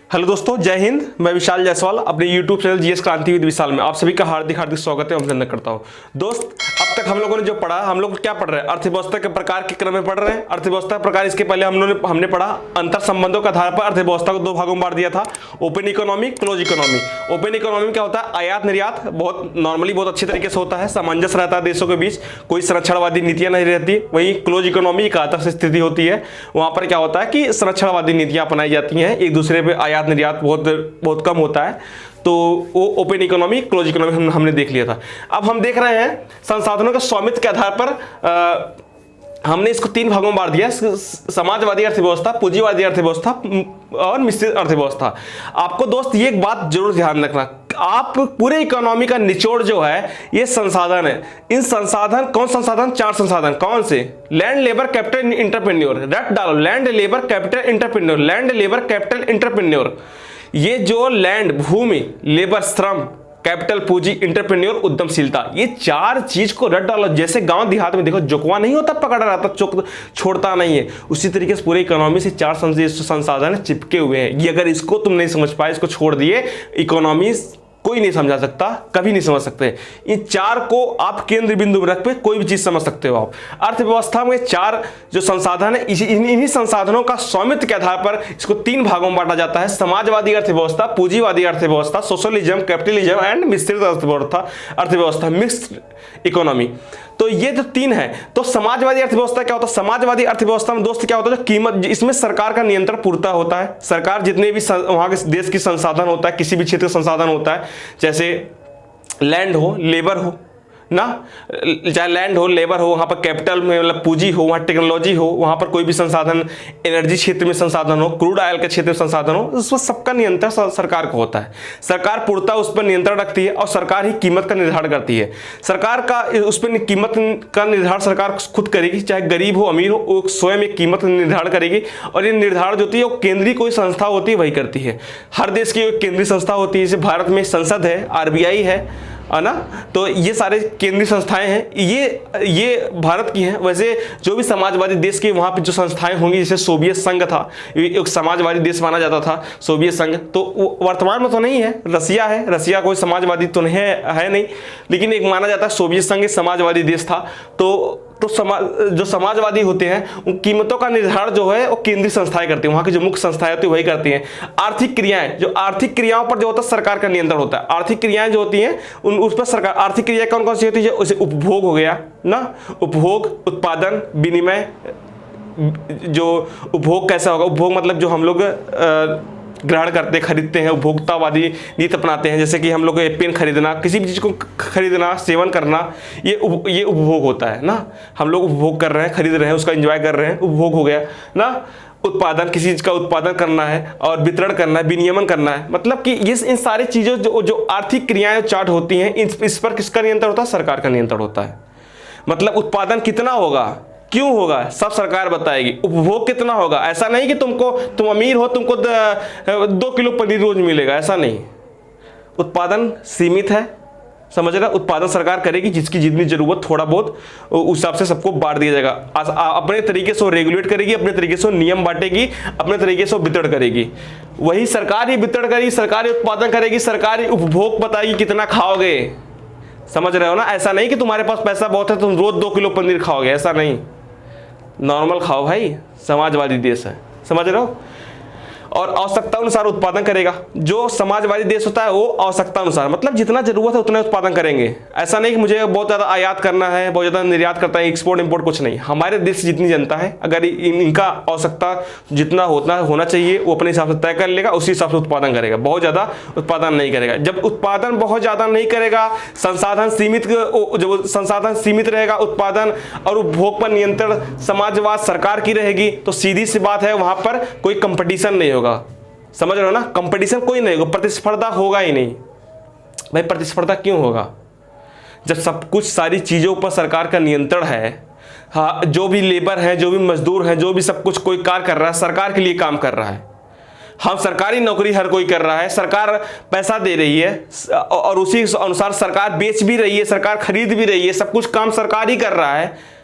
Hello दोस्तों, जय हिंद। मैं विशाल जायसवाल अपने YouTube चैनल जीएस क्रांति विद विशाल में आप सभी का हार्दिक हार्दिक स्वागत है, अभिनंदन करता हूं। दोस्त, अब तक हम लोगों ने जो पढ़ा, हम लोग क्या पढ़ रहे हैं? अर्थव्यवस्था के प्रकार के क्रम में पढ़ रहे हैं। अर्थव्यवस्था प्रकार, इसके पहले हमने पढ़ा अंतर संबंधों के आधार पर अर्थव्यवस्था को दो भागों में बांट दिया था, open economy, close economy. Open economy क्या होता है? आयात निर्यात बहुत नॉर्मली बहुत अच्छी तरीके से होता है, सामंजस्य रहता है देशों के बीच, कोई संरक्षणवादी नीतियां नहीं रहती। वहीं क्लोज इकोनॉमी एक आदर्श स्थिति होती है, वहां पर क्या होता है कि संरक्षणवादी नीतियां अपनाई जाती हैं, एक दूसरे पे आयात निर्यात बहुत कम होता है। तो वो ओपन इकोनॉमी, क्लोज इकोनॉमी हमने देख लिया था। अब हम देख रहे हैं संसाधनों के स्वामित्व के आधार पर हमने इसको तीन भागों में बांट दिया, समाजवादी अर्थव्यवस्था, पूंजीवादी अर्थव्यवस्था और मिश्रित अर्थव्यवस्था। आपको दोस्त ये एक बात जरूर ध्यान रखना, आप पूरे इकोनॉमी का निचोड़ जो है ये संसाधन है। इन संसाधन, कौन संसाधन? चार संसाधन। कौन से? Land, labour, capital, entrepreneur. रट डालो, land, labour, capital, entrepreneur. Land, labour, capital, entrepreneur. ये जो लैंड, भूमि, लेबर, श्रम, कैपिटल, पूंजी, इंटरप्रेन्योर, उद्यमशीलता, ये चार चीज को रट डालो। जैसे गांव देहात में देखो जोकवा नहीं होता, पकड़ा रहता, छोड़ता नहीं है, उसी तरीके से पूरे इकोनॉमी से चार संसाधन चिपके हुए हैं। ये अगर इसको तुम नहीं समझ पाए, इसको छोड़ दिए, इकोनॉमी कोई नहीं समझा सकता, कभी नहीं समझ सकते। इन चार को आप केंद्र बिंदु में रख पे कोई भी चीज समझ सकते हो आप। अर्थव्यवस्था में चार जो संसाधन है, इन्हीं संसाधनों का स्वामित्व के आधार पर इसको तीन भागों में बांटा जाता है: समाजवादी अर्थव्यवस्था, पूंजीवादी अर्थव्यवस्था, सोशलिज्म, कैपिटलिज्म एंड मिश्रित अर्थव्यवस्था, मिक्स्ड इकोनॉमी। तो ये जो तीन है, तो समाजवादी अर्थव्यवस्था क्या होता है? समाजवादी अर्थव्यवस्था में दोस्त क्या होता है? जो कीमत, इसमें सरकार का नियंत्रण पूर्णतः होता है। सरकार जितने भी वहां के देश की संसाधन होता है, किसी भी क्षेत्र का संसाधन होता है, जैसे लैंड हो, लेबर हो ना, चाहे लैंड हो, लेबर हो, वहाँ पर कैपिटल में मतलब पूंजी हो, वहाँ टेक्नोलॉजी हो, वहाँ पर कोई भी संसाधन, एनर्जी क्षेत्र में संसाधन हो, क्रूड ऑयल के क्षेत्र में संसाधन हो, उस पर सबका नियंत्रण सरकार को होता है। सरकार पूर्णतः उस पर नियंत्रण रखती है और सरकार ही कीमत का निर्धारण करती है। सरकार का उस पर कीमत का निर्धारण सरकार खुद करेगी, चाहे गरीब हो अमीर हो, वो स्वयं एक कीमत निर्धारण करेगी। और ये निर्धारण जो होती है वो केंद्रीय कोई संस्था होती है वही करती है। हर देश की केंद्रीय संस्था होती है, जैसे भारत में संसद है, आरबीआई है ना, तो ये सारे केंद्रीय संस्थाएं हैं, ये भारत की हैं। वैसे जो भी समाजवादी देश की वहाँ पे जो संस्थाएं होंगी, जैसे सोवियत संघ था, एक समाजवादी देश माना जाता था सोवियत संघ, तो वर्तमान में तो नहीं है, रसिया है, रसिया कोई समाजवादी तो नहीं है नहीं, लेकिन एक माना जाता है सोवियत संघ समाजवादी देश था। तो जो समाजवादी होते हैं उन कीमतों का निर्धारण जो है वो केंद्रीय संस्थाएं करती हैं, वहाँ की जो मुख्य संस्थाएं होती है वही करती हैं। आर्थिक क्रियाएं, जो आर्थिक क्रियाओं पर जो होता है सरकार का नियंत्रण होता है। आर्थिक क्रियाएं जो होती हैं उस पर सरकार, आर्थिक क्रियाएं कौन कौन सी होती है? जैसे उपभोग हो गया ना, उपभोग, उत्पादन, विनिमय। जो उपभोग कैसा होगा? उपभोग मतलब जो हम लोग ग्रहण करते, खरीदते हैं, उपभोक्तावादी नीति अपनाते हैं, जैसे कि हम लोग पेन खरीदना, किसी भी चीज़ को खरीदना, सेवन करना, ये उपभोग होता है ना। हम लोग उपभोग कर रहे हैं, खरीद रहे हैं, उसका एंजॉय कर रहे हैं, उपभोग हो गया ना। उत्पादन, किसी चीज़ का उत्पादन करना है और वितरण करना है, विनियमन करना है, मतलब कि ये इन सारी चीज़ों जो आर्थिक क्रियाएं चार्ट होती हैं, इस पर किसका नियंत्रण होता है? सरकार का नियंत्रण होता है। मतलब उत्पादन कितना होगा, क्यों होगा, सब सरकार बताएगी। उपभोग कितना होगा, ऐसा नहीं कि तुम अमीर हो, तुमको 2 किलो पनीर रोज मिलेगा, ऐसा नहीं। उत्पादन सीमित है, समझ रहे? उत्पादन सरकार करेगी, जिसकी जितनी जरूरत, थोड़ा बहुत उस हिसाब से सबको बांट दिया जाएगा। अपने तरीके से रेगुलेट करेगी, अपने तरीके से नियम बांटेगी, अपने तरीके से वितरण करेगी। वही सरकार ही वितरण करेगी, सरकार ही उत्पादन करेगी, सरकार ही उपभोग बताएगी कितना खाओगे। समझ रहे हो ना? ऐसा नहीं कि तुम्हारे पास पैसा बहुत है तुम रोज 2 किलो पनीर खाओगे, ऐसा नहीं। नॉर्मल खाओ भाई, समाजवादी देश है, समझ रहे हो? और आवश्यकता अनुसार उत्पादन करेगा। जो समाजवादी देश होता है वो आवश्यकता अनुसार, मतलब जितना जरूरत है उतना उत्पादन करेंगे। ऐसा नहीं कि मुझे बहुत ज़्यादा आयात करना है, बहुत ज़्यादा निर्यात करता है, एक्सपोर्ट इंपोर्ट कुछ नहीं। हमारे देश से जितनी जनता है, अगर इनका आवश्यकता जितना होना चाहिए वो अपने हिसाब से तय कर लेगा, उसी हिसाब से उत्पादन करेगा, बहुत ज़्यादा उत्पादन नहीं करेगा। जब उत्पादन बहुत ज़्यादा नहीं करेगा, संसाधन सीमित रहेगा, उत्पादन और उपभोग पर नियंत्रण समाजवाद सरकार की रहेगी, तो सीधी सी बात है वहाँ पर कोई कंपटीशन नहीं होगा। समझ रहे हो ना? कंपटीशन कोई नहीं होगा, प्रतिस्पर्धा होगा ही नहीं। भाई प्रतिस्पर्धा क्यों होगा जब सब कुछ सारी चीजों पर सरकार का नियंत्रण है? हाँ, जो भी लेबर है, जो भी मजदूर है, जो भी सब कुछ कोई कार्य कर रहा है, सरकार के लिए काम कर रहा है। हम सरकारी नौकरी हर कोई कर रहा है, सरकार पैसा दे रही है और उसी अनुसार सरकार बेच भी रही है, सरकार खरीद भी रही है, सब कुछ काम सरकार ही कर रहा है।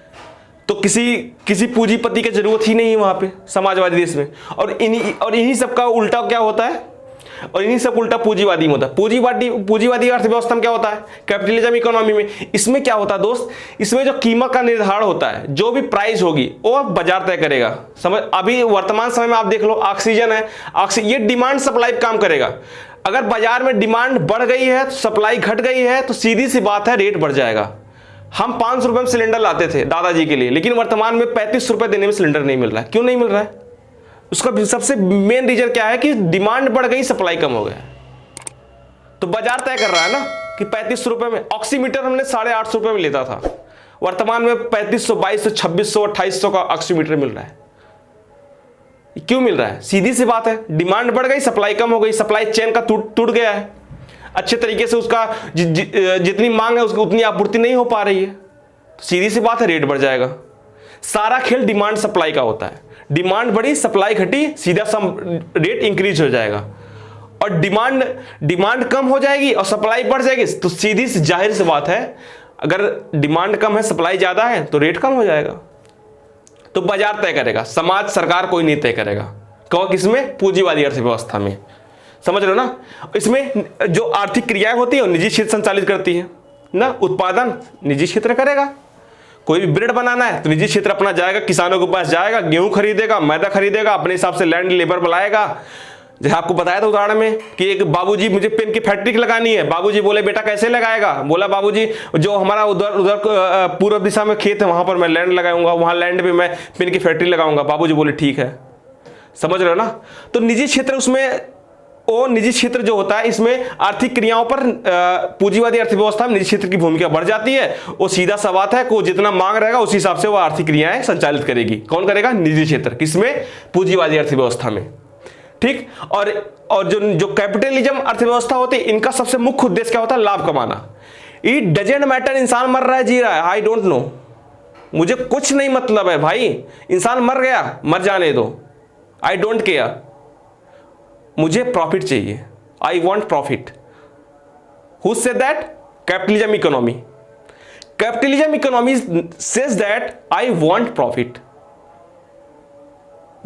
तो किसी पूंजीपति की जरूरत ही नहीं है वहां पे समाजवादी देश में। और इन्हीं सबका उल्टा क्या होता है? और इन्हीं सब उल्टा पूंजीवादी में होता है। पूंजीवादी अर्थव्यवस्था में क्या होता है, कैपिटलिज्म इकोनॉमी में, इसमें क्या होता है दोस्त, इसमें जो कीमत का निर्धारण होता है, जो भी प्राइस होगी वो बाजार तय करेगा। समझ, अभी वर्तमान समय में आप देख लो, ऑक्सीजन है, ये डिमांड सप्लाई काम करेगा। अगर बाजार में डिमांड बढ़ गई है तो सप्लाई घट गई है तो सीधी सी बात है रेट बढ़ जाएगा। हम 500 रुपए में सिलेंडर लाते थे दादाजी के लिए, लेकिन वर्तमान में 35 रुपए देने में सिलेंडर नहीं मिल रहा है। क्यों नहीं मिल रहा है? उसका सबसे मेन रीजन क्या है कि डिमांड बढ़ गई, सप्लाई कम हो गया। तो बाजार तय कर रहा है ना कि 35 रुपए में। ऑक्सीमीटर हमने 850 रुपए में लेता था, वर्तमान में 3500, 2200, 2600, 2800 का ऑक्सीमीटर मिल रहा है। क्यों मिल रहा है? सीधी सी बात है, डिमांड बढ़ गई, सप्लाई कम हो गई, सप्लाई चेन का टूट गया है, अच्छे तरीके से उसका जितनी मांग है उसकी उतनी आपूर्ति नहीं हो पा रही है, तो सीधी सी बात है रेट बढ़ जाएगा। सारा खेल डिमांड सप्लाई का होता है। डिमांड बढ़ी, सप्लाई घटी, सीधा रेट इंक्रीज हो जाएगा। और डिमांड कम हो जाएगी और सप्लाई बढ़ जाएगी, तो सीधी सी जाहिर सी बात है अगर डिमांड कम है, सप्लाई ज्यादा है तो रेट कम हो जाएगा। तो बाजार तय करेगा, समाज, सरकार कोई नहीं तय करेगा। कहो किसमें? पूंजीवादी अर्थव्यवस्था में। समझ रहे हो ना? इसमें जो आर्थिक क्रियाएं होती है निजी क्षेत्र संचालित करती है ना। उत्पादन निजी क्षेत्र करेगा, कोई भी ब्रेड बनाना है तो निजी क्षेत्र अपना जाएगा, किसानों के पास जाएगा, गेहूं खरीदेगा, मैदा खरीदेगा, अपने हिसाब से लैंड लेबर बुलाएगा। जैसे आपको बताया था उदाहरण में कि एक बाबूजी, मुझे पेन की फैक्ट्री लगानी है। बाबूजी बोले बेटा कैसे लगाएगा? बोला बाबूजी जो हमारा उधर पूर्व दिशा में खेत है वहां पर मैं लैंड लगाऊंगा, वहां लैंड पे मैं पेन की फैक्ट्री लगाऊंगा। बाबूजी बोले ठीक है। समझ रहे हो ना? तो निजी क्षेत्र, उसमें वो निजी क्षेत्र जो होता है, इसमें आर्थिक क्रियाओं पर पूंजीवादी अर्थव्यवस्था में निजी क्षेत्र की भूमिका बढ़ जाती है। वो सीधा सा बात है को जितना मांग रहेगा उसी हिसाब से वो आर्थिक क्रियाएं संचालित करेगी। कौन करेगा? निजी क्षेत्र। किसमें? पूंजीवादी अर्थव्यवस्था में। ठीक। और जो कैपिटलिज्म अर्थव्यवस्था होती है, इनका सबसे मुख्य उद्देश्य क्या होता है? लाभ कमाना। इट डजेंट मैटर इंसान मर रहा है जी रहा है, आई डोंट नो, मुझे कुछ नहीं मतलब है भाई। इंसान मर गया, मर जाने दो, आई डोंट केयर, मुझे प्रॉफिट चाहिए, I want profit. Who said that? Capitalism economy. Capitalism economy says that I want profit,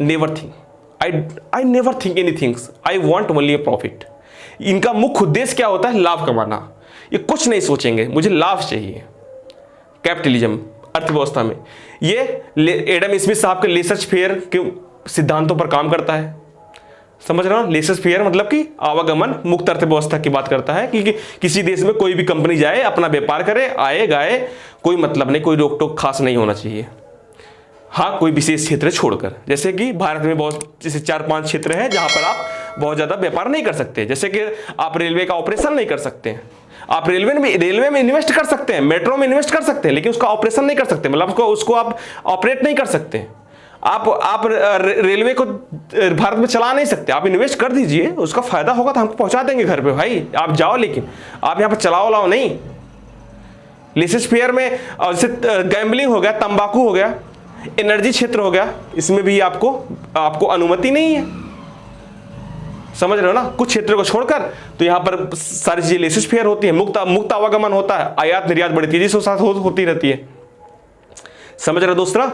never think, I never think anything, I want only a profit। इनका मुख्य उद्देश्य क्या होता है? लाभ कमाना। ये कुछ नहीं सोचेंगे, मुझे लाभ चाहिए। कैपिटलिज्म अर्थव्यवस्था में ये एडम स्मिथ साहब के लेसर फेयर के सिद्धांतों पर काम करता है। समझ रहे हो? लेसर फेयर मतलब कि आवागमन मुक्त अर्थव्यवस्था की बात करता है कि किसी देश में कोई भी कंपनी जाए, अपना व्यापार करे, आए गाए, कोई मतलब नहीं, कोई रोक टोक खास नहीं होना चाहिए। हाँ, कोई विशेष क्षेत्र छोड़कर, जैसे कि भारत में बहुत जैसे 4-5 क्षेत्र हैं जहां पर आप बहुत ज्यादा व्यापार नहीं कर सकते। जैसे कि आप रेलवे का ऑपरेशन नहीं कर सकते, आप रेलवे में इन्वेस्ट कर सकते हैं, मेट्रो में इन्वेस्ट कर सकते हैं, लेकिन उसका ऑपरेशन नहीं कर सकते, मतलब उसको आप ऑपरेट नहीं कर सकते। आप रेलवे को भारत में चला नहीं सकते। आप इन्वेस्ट कर दीजिए, उसका फायदा होगा तो हमको पहुंचा देंगे घर पे भाई, आप जाओ, लेकिन आप यहाँ पर चलाओ लाओ नहीं। लेसेस फेयर में जैसे गैम्बलिंग हो गया, तंबाकू हो गया, एनर्जी क्षेत्र हो गया, इसमें भी आपको अनुमति नहीं है। समझ रहे हो ना? कुछ क्षेत्रों को छोड़कर तो यहां पर सारी चीजें लेसेस फेयर होती है, मुक्त आवागमन होता है, आयात निर्यात बड़ी तेजी से साथ होती रहती है। समझ रहे हो दोस्तों?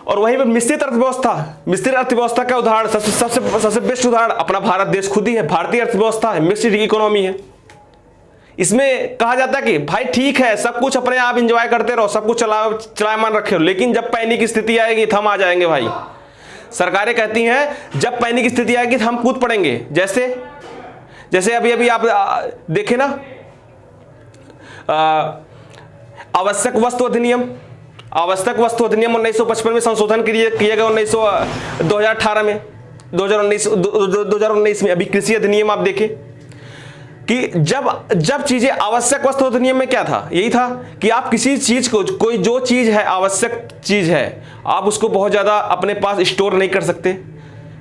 और वहीं पर मिश्रित अर्थव्यवस्था का उदाहरण, सबसे बेस्ट उदाहरण अपना भारत देश खुद ही है। भारतीय अर्थव्यवस्था है, मिश्रित इकोनॉमी है। इसमें कहा जाता है कि भाई ठीक है, सब कुछ अपने आप एंजॉय करते रहो, सब कुछ चलायमान रखे हो, लेकिन जब पैनिक की स्थिति आएगी तो हम आ जाएंगे भाई। सरकारें कहती हैं जब पैनिक की स्थिति आएगी तो हम कूद पड़ेंगे। जैसे अभी आप देखें ना, आवश्यक वस्तु अधिनियम 1955 में संशोधन किया गया, 2019 में। अभी कृषि अधिनियम आप देखें कि जब चीजें आवश्यक वस्तु अधिनियम में क्या था? यही था कि आप किसी चीज को, कोई जो चीज है आवश्यक चीज है, आप उसको बहुत ज्यादा अपने पास स्टोर नहीं कर सकते,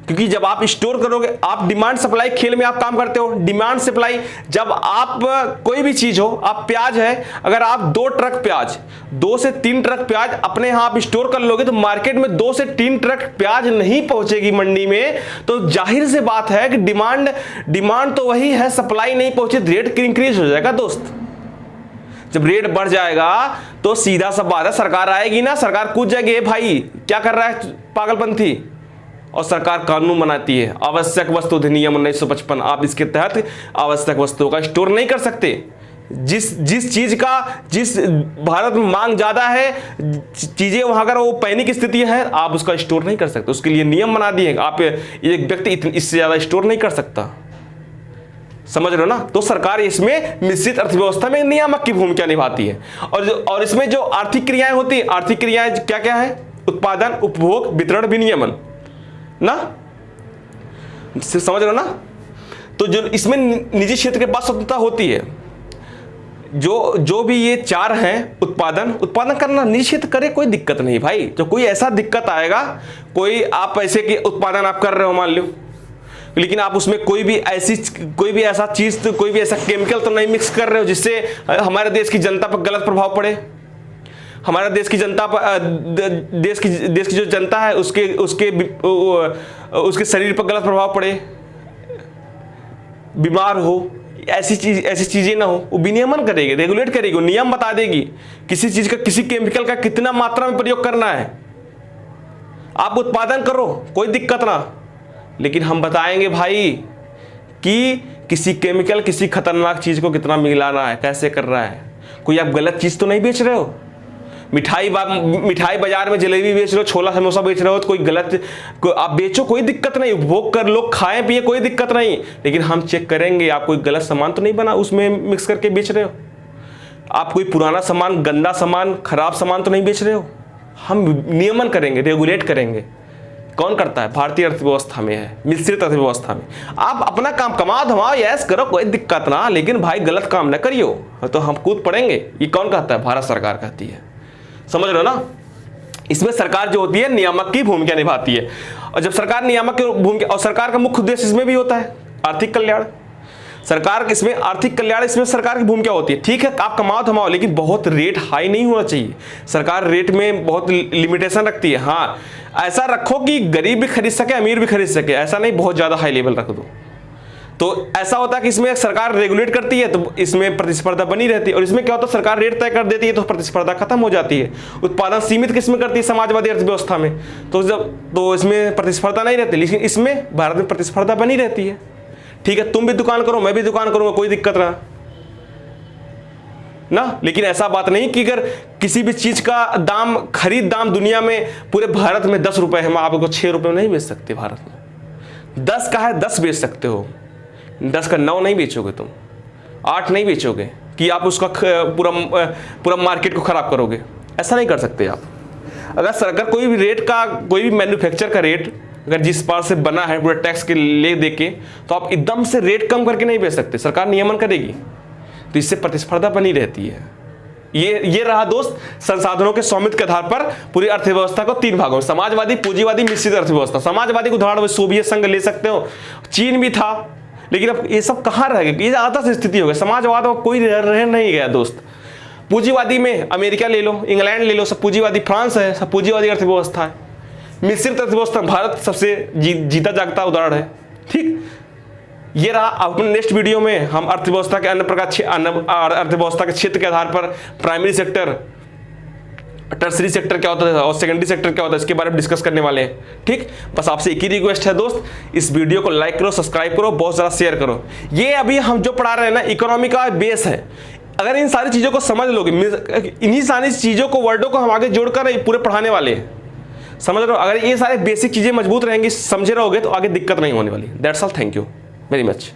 क्योंकि जब आप स्टोर करोगे, आप डिमांड सप्लाई खेल में आप काम करते हो। डिमांड सप्लाई, जब आप कोई भी चीज हो, आप प्याज है, अगर आप 2 ट्रक प्याज, 2 से 3 ट्रक प्याज अपने यहां आप स्टोर कर लोगे तो मार्केट में 2 से 3 ट्रक प्याज नहीं पहुंचेगी मंडी में। तो जाहिर से बात है कि डिमांड तो वही है, सप्लाई नहीं पहुंचे, रेट इंक्रीज हो जाएगा दोस्त। जब रेट बढ़ जाएगा तो सीधा सा बात है, सरकार आएगी ना, सरकार कूद जाएगी, भाई क्या कर रहा है पागलपंथी, और सरकार कानून बनाती है। आवश्यक वस्तु अधिनियम 1955, आप इसके तहत आवश्यक वस्तुओं का स्टोर नहीं कर सकते। जिस चीज का जिस भारत में मांग ज्यादा है, चीजें वहां अगर वो पैनिक स्थिति है, आप उसका स्टोर नहीं कर सकते। उसके लिए नियम बना दिए, आप एक व्यक्ति इससे ज्यादा स्टोर नहीं कर सकता। समझ रहे हो ना? तो सरकार इसमें मिश्रित अर्थव्यवस्था में नियामक की भूमिका निभाती है। और इसमें जो आर्थिक क्रियाएं होती है, आर्थिक क्रियाएं क्या क्या है? उत्पादन, उपभोग, वितरण, विनियमन ना, समझ रहे हो ना? तो जो इसमें निजी क्षेत्र के पास स्वतंत्रता होती है। जो भी ये चार हैं, उत्पादन करना निजी क्षेत्र करे, कोई दिक्कत नहीं भाई। जो कोई ऐसा दिक्कत आएगा, कोई आप पैसे के उत्पादन आप कर रहे हो मान लो, लेकिन आप उसमें कोई भी ऐसा चीज, कोई भी ऐसा केमिकल तो नहीं मिक्स कर रहे हो जिससे हमारे देश की जनता पर गलत प्रभाव पड़े। हमारे देश की जनता पर, देश की जो जनता है उसके शरीर पर गलत प्रभाव पड़े, बीमार हो, ऐसी चीजें ना हो। वो विनियमन करेगी, रेगुलेट करेगी, नियम बता देगी किसी चीज का, किसी केमिकल का कितना मात्रा में प्रयोग करना है। आप उत्पादन करो, कोई दिक्कत ना, लेकिन हम बताएंगे भाई कि किसी केमिकल, किसी खतरनाक चीज को कितना मिलाना है, कैसे कर रहा है। कोई आप गलत चीज तो नहीं बेच रहे हो। मिठाई बाजार में जलेबी बेच रहे हो, छोला समोसा बेच रहे हो, तो कोई गलत आप बेचो, कोई दिक्कत नहीं, उपभोग कर, लोग खाएं पिए, कोई दिक्कत नहीं। लेकिन हम चेक करेंगे आप कोई गलत सामान तो नहीं बना उसमें मिक्स करके बेच रहे हो। आप कोई पुराना सामान, गंदा सामान, खराब सामान तो नहीं बेच रहे हो। हम नियमन करेंगे, रेगुलेट करेंगे। कौन करता है? भारतीय अर्थव्यवस्था में है, मिश्रित अर्थव्यवस्था में। आप अपना काम कमाओ धमाओ, यस करो, कोई दिक्कत ना, लेकिन भाई गलत काम ना करियो, तो हम कूद पड़ेंगे। ये कौन कहता है? भारत सरकार कहती है। समझ रहे हो ना? इसमें सरकार जो होती है नियामक की भूमिका निभाती है। और जब सरकार नियामक की भूमिका, और सरकार का मुख्य उद्देश्य इसमें भी होता है आर्थिक कल्याण। आर्थिक कल्याण इसमें सरकार की भूमिका होती है। ठीक है, आप कमाओ धमाओ, लेकिन बहुत रेट हाई नहीं होना चाहिए। सरकार रेट में बहुत लिमिटेशन रखती है। हाँ, ऐसा रखो कि गरीब भी खरीद सके, अमीर भी खरीद सके, ऐसा नहीं बहुत ज्यादा हाई लेवल रख दो। तो ऐसा होता है कि इसमें सरकार रेगुलेट करती है, तो इसमें प्रतिस्पर्धा बनी रहती है। और इसमें क्या होता है? सरकार रेट तय कर देती है, तो प्रतिस्पर्धा खत्म हो जाती है। उत्पादन सीमित किसमें करती है? समाजवादी अर्थव्यवस्था में। तो इसमें प्रतिस्पर्धा नहीं रहती, लेकिन इसमें भारत में प्रतिस्पर्धा बनी रहती है। ठीक है, तुम भी दुकान करो, मैं भी दुकान करूंगा, कोई दिक्कत ना। लेकिन ऐसा बात नहीं कि अगर किसी भी चीज का दाम, खरीद दाम दुनिया में, पूरे भारत में 10 रुपए है, हम आपको 6 रुपए में नहीं बेच सकते। भारत में 10 का है, 10 बेच सकते हो, 10 का 9 नहीं बेचोगे, तुम 8 नहीं बेचोगे कि आप उसका पूरा मार्केट को खराब करोगे। ऐसा नहीं कर सकते आप। अगर कोई भी रेट का, कोई भी मैन्युफैक्चर का रेट अगर जिस पार से बना है पूरा टैक्स के ले दे के, तो आप एकदम से रेट कम करके नहीं बेच सकते। सरकार नियमन करेगी, तो इससे प्रतिस्पर्धा बनी रहती है। ये रहा दोस्त संसाधनों के स्वामित्व के आधार पर पूरी अर्थव्यवस्था को 3 भागों में, समाजवादी, पूंजीवादी, मिश्रित अर्थव्यवस्था। समाजवादी को उदाहरण सोवियत संघ ले सकते हो, चीन भी था, लेकिन अब ये सब कहाँ रह गए? ये आधा से स्थिति हो गई। समाजवाद में कोई रह नहीं गया दोस्त। पूंजीवादी में अमेरिका ले लो, इंग्लैंड ले लो, सब पूंजीवादी, फ्रांस है, सब पूंजीवादी अर्थव्यवस्था है। मिश्रित अर्थव्यवस्था भारत सबसे जीता जागता उदाहरण है। ठीक, ये रहा। अपने नेक्स्ट वीडियो में हम अर्थव्यवस्था के अन्य प्रकार, अर्थव्यवस्था के क्षेत्र के आधार पर प्राइमरी सेक्टर, टर्सरी सेक्टर क्या होता है और सेकेंडरी सेक्टर क्या होता है, इसके बारे में डिस्कस करने वाले हैं। ठीक, बस आपसे एक ही रिक्वेस्ट है दोस्त, इस वीडियो को लाइक करो, सब्सक्राइब करो, बहुत ज़्यादा शेयर करो। ये अभी हम जो पढ़ा रहे हैं ना, इकोनॉमी का बेस है। अगर इन सारी चीज़ों को समझ लोगे, इन्हीं सारी चीज़ों को, वर्डों को हम आगे जोड़कर पूरे पढ़ाने वाले हैं। समझ रहे हो? अगर ये सारे बेसिक चीज़ें मजबूत रहेंगी, समझे रहोगे, तो आगे दिक्कत नहीं होने वाली। That's all, thank you very much.